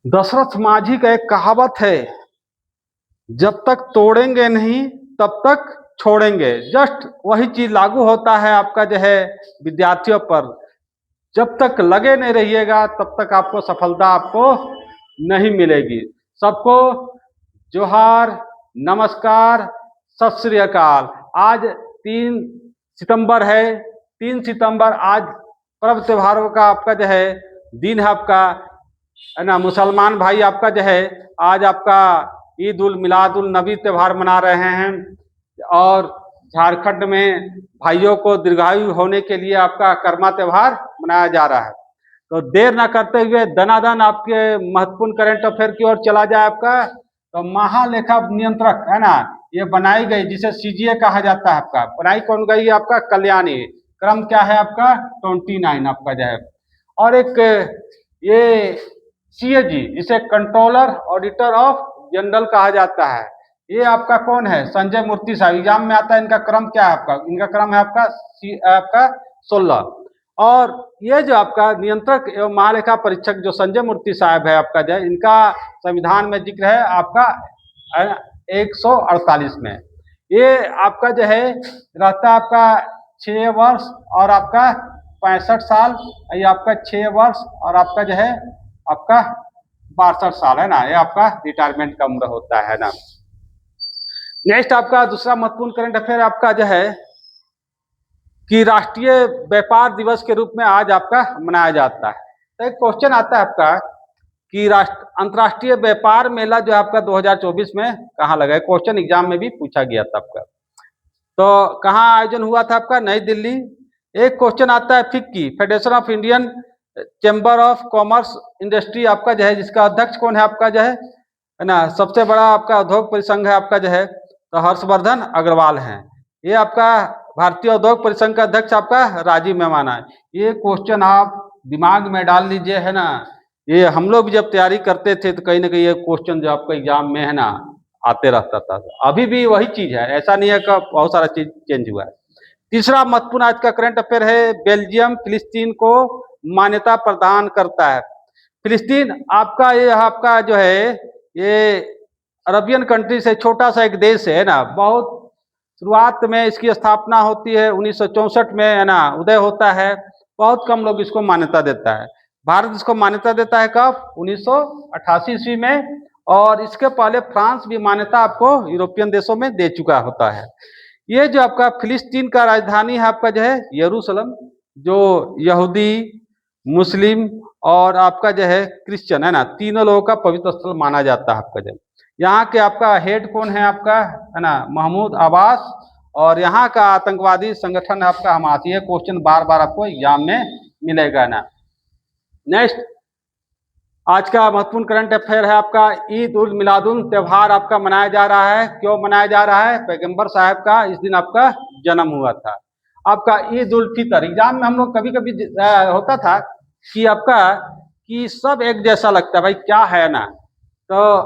दशरथ माझी का एक कहावत है, जब तक तोड़ेंगे नहीं तब तक छोड़ेंगे। जस्ट वही चीज लागू होता है आपका जो है विद्यार्थियों पर। जब तक लगे नहीं रहिएगा तब तक आपको सफलता आपको नहीं मिलेगी। सबको जोहार, नमस्कार, सत श्री अकाल। आज 3 सितंबर है। 3 सितंबर आज पर्व त्योहारों का आपका जो है दिन है आपका, है ना। मुसलमान भाई आपका जो है आज आपका ईद उल मिलाद उल नबी त्योहार मना रहे हैं। और झारखंड में भाइयों को दीर्घायु होने के लिए आपका कर्मा त्योहार मनाया जा रहा है। तो देर ना करते हुए दनादन आपके महत्वपूर्ण करंट अफेयर की ओर चला जाए आपका। तो महालेखा नियंत्रक है ना, ये बनाई गई, जिसे सीजीए कहा जाता है आपका, बनाई कौन गई आपका? कल्याणी। क्रम क्या है आपका? 29 आपका जो है। और एक ये सीएजी, जिसे कंट्रोलर ऑडिटर ऑफ जनरल कहा जाता है, ये आपका कौन है? संजय मूर्ति साहब। एग्जाम में आता है। इनका क्रम क्या है आपका? इनका क्रम है आपका 16। और ये जो आपका नियंत्रक एवं महालेखा परीक्षक जो संजय मूर्ति साहब है आपका जो है, इनका संविधान में जिक्र है आपका 148 में। ये आपका जो है रहता है आपका 6 वर्ष और आपका 65 साल। ये आपका 6 वर्ष और आपका जो है आपका 62 साल, है ना। ये आपका रिटायरमेंट का उम्र होता है ना। नेक्स्ट आपका दूसरा महत्वपूर्ण करंट अफेयर आपका जो है कि राष्ट्रीय व्यापार दिवस के रूप में आज आपका मनाया जाता है। तो एक क्वेश्चन आता है आपका कि अंतर्राष्ट्रीय व्यापार मेला जो है आपका 2024 में कहाँ लगा है? क्वेश्चन एग्जाम में भी पूछा गया था आपका। तो कहाँ आयोजन हुआ था आपका? नई दिल्ली। एक क्वेश्चन आता है FICCI, federation of Indian chamber of commerce industry आपका जो है, जिसका अध्यक्ष कौन है आपका जो है ना। सबसे बड़ा आपका उद्योग परिसंघ है आपका जो है, तो हर्षवर्धन अग्रवाल हैं। ये आपका भारतीय उद्योग परिसंघ का अध्यक्ष आपका राजीव मेहमाना है। ये क्वेश्चन आप दिमाग में डाल लीजिए, है ना। ये हम लोग जब तैयारी करते थे तो कहीं ना कहीं ये क्वेश्चन जो आपका एग्जाम में है ना आते रहता था। अभी भी वही चीज है, ऐसा नहीं है कि बहुत सारा चीज चेंज हुआ है। तीसरा महत्वपूर्ण आज का करंट अफेयर है, बेल्जियम फिलिस्तीन को मान्यता प्रदान करता है। फिलिस्तीन आपका ये आपका जो है ये अरबियन कंट्री से छोटा सा एक देश है ना। बहुत शुरुआत में इसकी स्थापना होती है 1964 में, है ना, उदय होता है। बहुत कम लोग इसको मान्यता देता है। भारत इसको मान्यता देता है कब? 1988 ईस्वी में। और इसके पहले फ्रांस भी मान्यता आपको यूरोपियन देशों में दे चुका होता है। ये जो आपका फिलिस्तीन का राजधानी है आपका जो है यरूशलेम, जो यहूदी, मुस्लिम और आपका जो है क्रिश्चियन, है ना, तीनों लोगों का पवित्र स्थल माना जाता है आपका जो। यहाँ के आपका हेड कौन है आपका, है ना, महमूद अब्बास। और यहाँ का आतंकवादी संगठन है आपका हमास। ये क्वेश्चन बार बार आपको एग्जाम में मिलेगा ना। नेक्स्ट आज का महत्वपूर्ण करंट अफेयर है आपका ईद उल मिलादुल त्योहार आपका मनाया जा रहा है। क्यों मनाया जा रहा है? पैगंबर साहब का इस दिन आपका जन्म हुआ था। आपका ईद उल फितर, एग्जाम में हम लोग कभी कभी होता था कि आपका कि सब एक जैसा लगता है, भाई क्या है ना। तो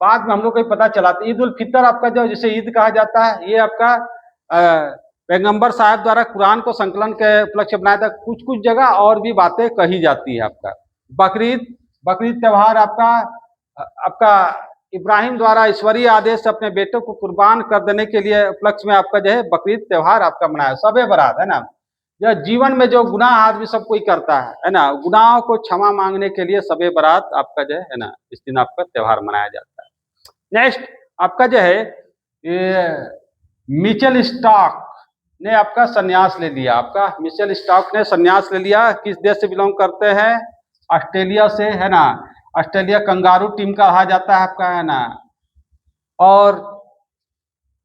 बाद में हम लोग को पता चला ईद उल फितर आपका जो जिसे ईद कहा जाता है, ये आपका पैगंबर साहब द्वारा कुरान को संकलन के उपलक्ष्य बनाया था। कुछ कुछ जगह और भी बातें कही जाती है आपका। बकरीद, बकरीद त्योहार आपका आपका इब्राहिम द्वारा ईश्वरीय आदेश से अपने बेटों को कुर्बान कर देने के लिए उपलक्ष्य में आपका जो है बकरीद त्योहार आपका मनाया। सबे बरात, है ना। यह जीवन में जो गुनाह आदमी सब कोई करता है ना, गुनाहों को क्षमा मांगने के लिए सबे बरात आपका जो है ना इस दिन आपका त्योहार मनाया जाता है। नेक्स्ट आपका जो है ये मिचेल स्टार्क ने आपका संन्यास ले लिया। आपका मिचेल स्टार्क ने संन्यास ले लिया। किस देश से बिलोंग करते हैं? ऑस्ट्रेलिया से, है ना। ऑस्ट्रेलिया कंगारू टीम का कहा जाता है आपका, है ना। और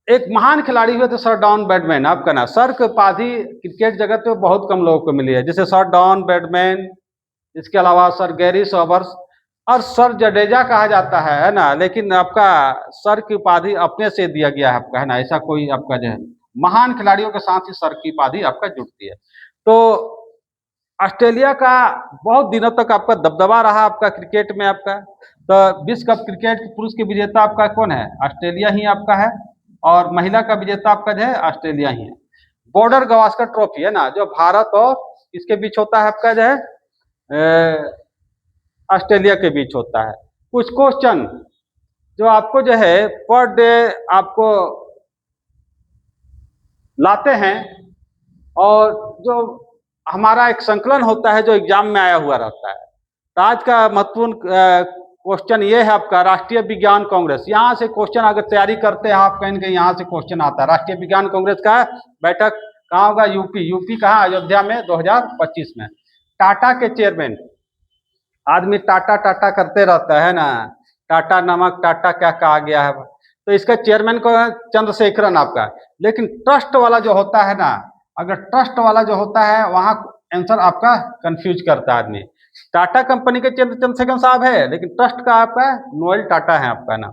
एक महान खिलाड़ी हुए थे सर डॉन ब्रैडमैन आपका ना। सर की उपाधि क्रिकेट जगत में बहुत कम लोगों को मिली है, जैसे सर डॉन ब्रैडमैन, इसके अलावा सर गैरी सोबर्स और सर जडेजा कहा जाता है ना। लेकिन आपका सर की उपाधि अपने से दिया गया है आपका, है ना। ऐसा कोई आपका जो है महान खिलाड़ियों के साथ ही सर की उपाधि आपका जुड़ती है। तो ऑस्ट्रेलिया का बहुत दिनों तक आपका दबदबा रहा आपका क्रिकेट में आपका। तो विश्व कप क्रिकेट पुरुष के विजेता आपका कौन है? ऑस्ट्रेलिया ही आपका है। और महिला का विजेता आपका जो है ऑस्ट्रेलिया ही है। बॉर्डर गवास्कर ट्रॉफी, है ना, जो भारत और इसके बीच होता है आपका जो है ऑस्ट्रेलिया के बीच होता है। कुछ क्वेश्चन जो आपको जो है पर डे आपको लाते हैं, और जो हमारा एक संकलन होता है जो एग्जाम में आया हुआ रहता है। तो आज का महत्वपूर्ण क्वेश्चन ये है आपका राष्ट्रीय विज्ञान कांग्रेस। यहाँ से क्वेश्चन अगर तैयारी करते हैं आप, कहीं ना कहीं यहाँ से क्वेश्चन आता है। राष्ट्रीय विज्ञान कांग्रेस का बैठक कहाँ होगा? यूपी कहाँ? अयोध्या में 2025 में। टाटा के चेयरमैन, आदमी टाटा टाटा करते रहता है ना, टाटा नमक टाटा क्या कहा गया है, तो इसका चेयरमैन को चंद्रशेखरन आपका। लेकिन ट्रस्ट वाला जो होता है ना, अगर ट्रस्ट वाला जो होता है वहां आंसर आपका कंफ्यूज करता है आदमी। टाटा कंपनी के चंद्रशेखरन साहब है, लेकिन ट्रस्ट का आपका नोएल टाटा है आपका ना।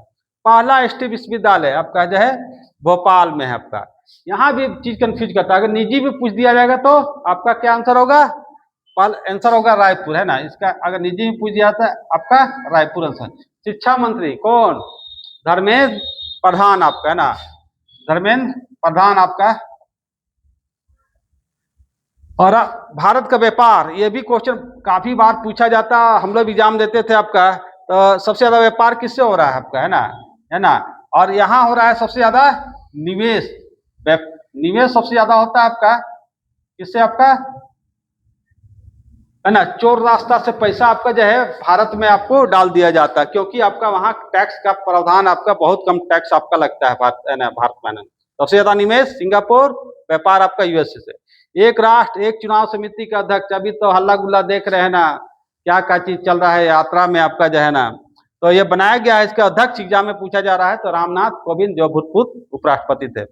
पहला एसटी विश्वविद्यालय आपका जो है भोपाल में है आपका। यहाँ भी चीज कंफ्यूज करता है। अगर निजी भी पूछ दिया जाएगा तो आपका क्या आंसर होगा? आंसर होगा रायपुर, है ना। इसका अगर निजी में पूछ दिया था आपका रायपुर आंसर। शिक्षा मंत्री कौन? धर्मेंद्र प्रधान आपका, है ना, धर्मेंद्र प्रधान आपका। और भारत का व्यापार, ये भी क्वेश्चन काफी बार पूछा जाता, हम लोग एग्जाम देते थे आपका। तो सबसे ज्यादा व्यापार किससे हो रहा है आपका, है ना। और यहाँ हो रहा है सबसे ज्यादा निवेश। निवेश सबसे ज्यादा होता है आपका किससे? आपका, है ना, चोर रास्ता से पैसा आपका जो है भारत में आपको डाल दिया जाता है, क्योंकि आपका वहाँ टैक्स का प्रावधान आपका बहुत कम टैक्स आपका लगता है भारत में। सबसे ज्यादा निवेश सिंगापुर, व्यापार आपका यूएसए से। एक राष्ट्र एक चुनाव समिति का अध्यक्ष, अभी तो हल्ला गुल्ला देख रहे हैं ना, क्या चीज चल रहा है यात्रा में आपका जो है ना, तो ये बनाया गया है। इसका अध्यक्ष एग्जाम में पूछा जा रहा है, तो रामनाथ कोविंद जो भूतपूर्व उपराष्ट्रपति थे।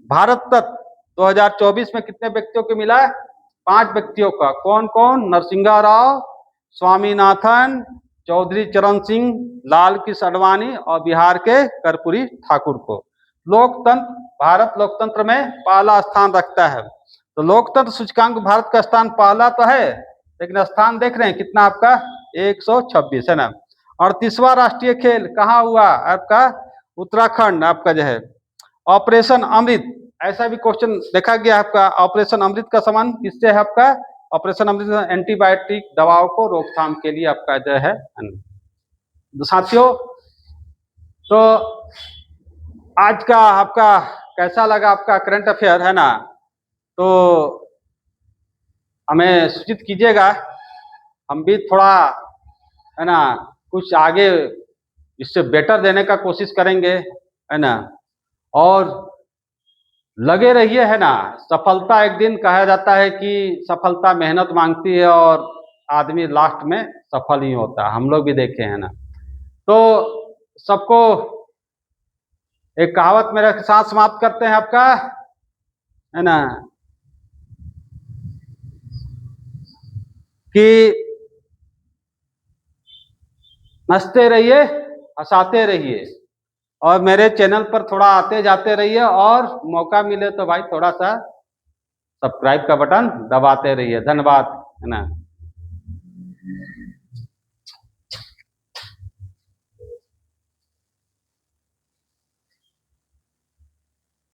भारत तक 2024 में कितने व्यक्तियों को मिला है? 5 व्यक्तियों का। कौन कौन? नरसिंहा राव, स्वामीनाथन, चौधरी चरण सिंह, लाल कृष्ण आडवाणी और बिहार के कर्पूरी ठाकुर को। लोकतंत्र, भारत लोकतंत्र में पहला स्थान रखता है। तो लोकतंत्र सूचकांक भारत का स्थान पहला तो है, लेकिन स्थान देख रहे हैं कितना आपका? 126, है ना। 38वां राष्ट्रीय खेल कहाँ हुआ आपका? उत्तराखंड आपका जो है। ऑपरेशन अमृत, ऐसा भी क्वेश्चन देखा गया आपका। ऑपरेशन अमृत का संबंध किससे है आपका? ऑपरेशन अमृत एंटीबायोटिक दवाओं को रोकथाम के लिए आपका जो है। साथियों, तो आज का आपका कैसा लगा आपका करंट अफेयर, है ना? तो हमें सूचित कीजिएगा, हम भी थोड़ा, है ना, कुछ आगे इससे बेटर देने का कोशिश करेंगे, है ना। और लगे रहिए, है ना। सफलता, एक दिन कहा जाता है कि सफलता मेहनत मांगती है और आदमी लास्ट में सफल ही होता है, हम लोग भी देखे हैं ना। तो सबको एक कहावत मेरे साथ समाप्त करते हैं आपका, है ना, कि हंसते रहिए, हंसाते रहिए, और मेरे चैनल पर थोड़ा आते जाते रहिए, और मौका मिले तो भाई थोड़ा सा सब्सक्राइब का बटन दबाते रहिए। धन्यवाद, है ना।